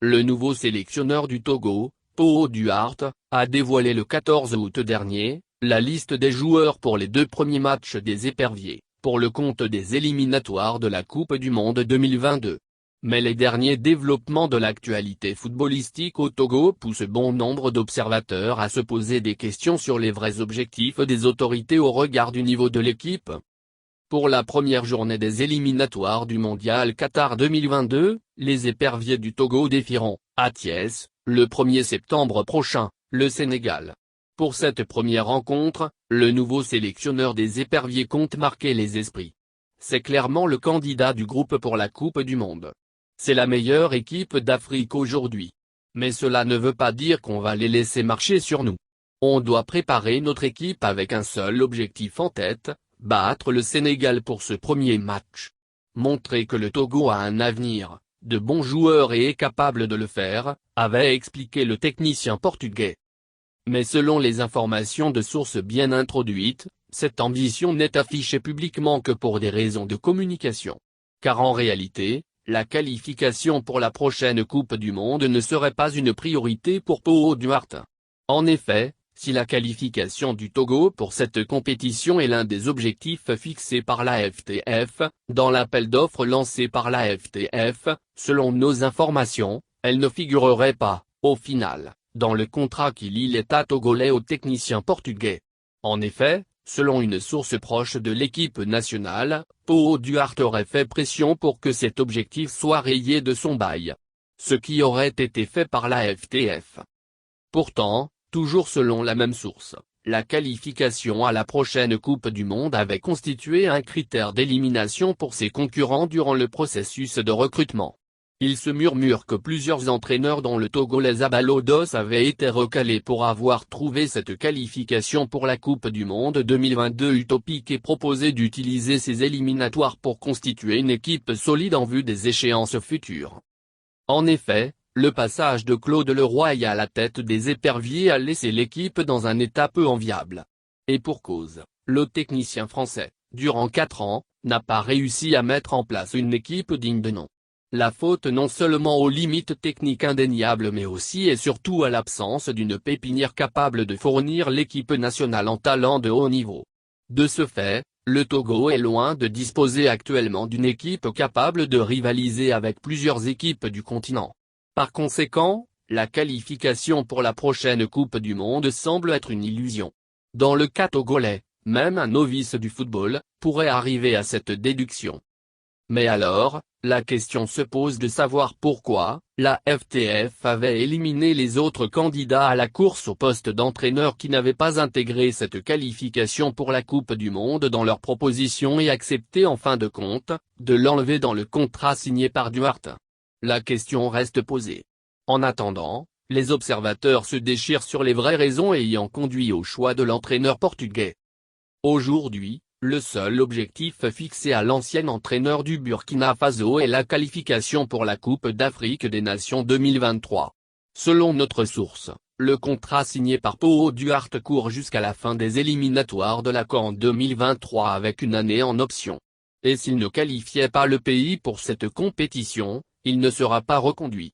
le nouveau sélectionneur du Togo, Po Duarte, a dévoilé le 14 août dernier, la liste des joueurs pour les 2 premiers matchs des éperviers, pour le compte des éliminatoires de la Coupe du Monde 2022. Mais les derniers développements de l'actualité footballistique au Togo poussent bon nombre d'observateurs à se poser des questions sur les vrais objectifs des autorités au regard du niveau de l'équipe. Pour la première journée des éliminatoires du Mondial Qatar 2022, les éperviers du Togo défieront, à Thiès, le 1er septembre prochain, le Sénégal. Pour cette première rencontre, le nouveau sélectionneur des éperviers compte marquer les esprits. C'est clairement le candidat du groupe pour la Coupe du Monde. C'est la meilleure équipe d'Afrique aujourd'hui. Mais cela ne veut pas dire qu'on va les laisser marcher sur nous. On doit préparer notre équipe avec un seul objectif en tête, battre le Sénégal pour ce premier match. Montrer que le Togo a un avenir, de bons joueurs et est capable de le faire, avait expliqué le technicien portugais. Mais selon les informations de sources bien introduites, cette ambition n'est affichée publiquement que pour des raisons de communication. Car en réalité, la qualification pour la prochaine Coupe du Monde ne serait pas une priorité pour Po Duarte. En effet, si la qualification du Togo pour cette compétition est l'un des objectifs fixés par la FTF, dans l'appel d'offres lancé par la FTF, selon nos informations, elle ne figurerait pas, au final, dans le contrat qui lie l'État togolais au technicien portugais. En effet, selon une source proche de l'équipe nationale, Po Duarte aurait fait pression pour que cet objectif soit rayé de son bail. Ce qui aurait été fait par la FTF. Pourtant, toujours selon la même source, la qualification à la prochaine Coupe du Monde avait constitué un critère d'élimination pour ses concurrents durant le processus de recrutement. Il se murmure que plusieurs entraîneurs dont le Togolais Abalodos avaient été recalés pour avoir trouvé cette qualification pour la Coupe du Monde 2022 utopique et proposé d'utiliser ces éliminatoires pour constituer une équipe solide en vue des échéances futures. En effet, le passage de Claude Leroy à la tête des éperviers a laissé l'équipe dans un état peu enviable. Et pour cause, le technicien français, durant 4 ans, n'a pas réussi à mettre en place une équipe digne de nom. La faute non seulement aux limites techniques indéniables mais aussi et surtout à l'absence d'une pépinière capable de fournir l'équipe nationale en talent de haut niveau. De ce fait, le Togo est loin de disposer actuellement d'une équipe capable de rivaliser avec plusieurs équipes du continent. Par conséquent, la qualification pour la prochaine Coupe du Monde semble être une illusion. Dans le cas togolais, même un novice du football pourrait arriver à cette déduction. Mais alors, la question se pose de savoir pourquoi la FTF avait éliminé les autres candidats à la course au poste d'entraîneur qui n'avaient pas intégré cette qualification pour la Coupe du Monde dans leur proposition et accepté en fin de compte, de l'enlever dans le contrat signé par Duarte. La question reste posée. En attendant, les observateurs se déchirent sur les vraies raisons ayant conduit au choix de l'entraîneur portugais. Aujourd'hui, le seul objectif fixé à l'ancien entraîneur du Burkina Faso est la qualification pour la Coupe d'Afrique des Nations 2023. Selon notre source, le contrat signé par Po Duarte court jusqu'à la fin des éliminatoires de la CAN 2023 avec une année en option. Et s'il ne qualifiait pas le pays pour cette compétition, il ne sera pas reconduit.